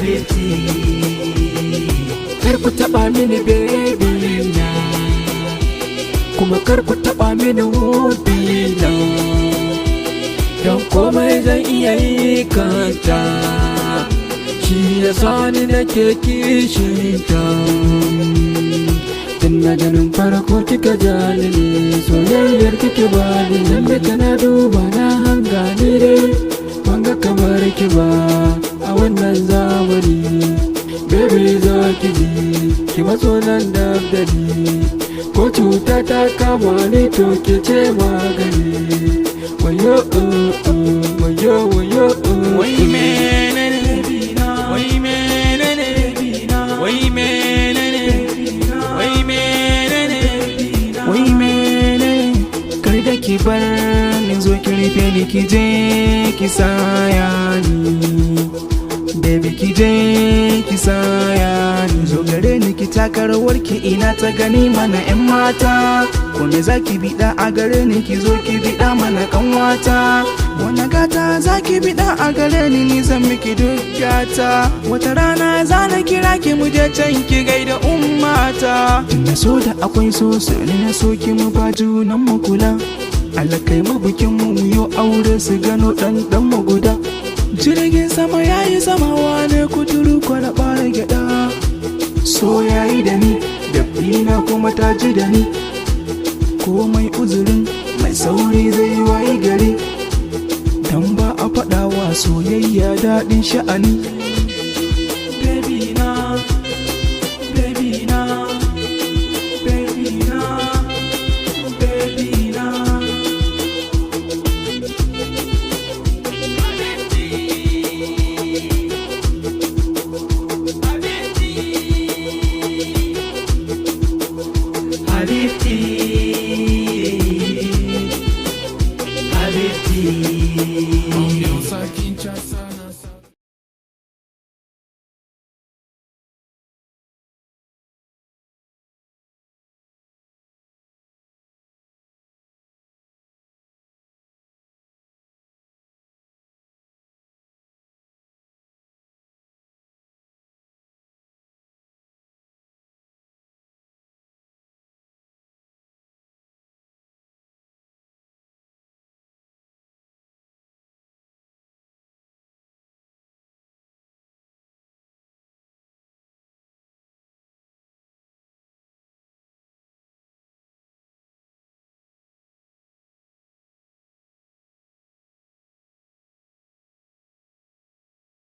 sweetie. Kar ku taɓa mini baby na, kuma kar ku taɓa mini hobi na, don komai zan iya yi kanta, shi ya sani nake kishinta. Tun na ganin farko kika jani ne, soyayyar kike bani, lalle tana duba na hanga ni dai banga kamar ki ba a wannan zamani. Baby zo ki ji, ki matso nan da ni, ko cuta ta kama ni to ke ce magani. Wayo wayo wayo wai menene wai menene wai menene wai menene wai menene. Kar da ki bar ni zo ki rufe ni ki je ki saya ni, baby ki je ki saya ni. Zo gare ni ki taka rawar ki, ina ta gani mana 'yan mata. Ko me za ki biɗa a gare ni, ki zo ki biɗa mana kanwata. Wani gata za ki biɗa a gare ni, ni zan miki duk gata. Wata rana za na kira ki mu je can ki gaida ummata. Tun na so da akwai so sani na so ki mu ba junan mu kula. Allah kai mu bikin mu yo aure su gano dan mu guda. Jirgin sama yayi samawa ne kuturu kwana ɓare gyaɗa. So yayi da ni, dabina kuma ta ji da ni. Komai uzurin mai sauri zai wayi gari, dan ba a faɗawa soyayya daɗin sha'ani.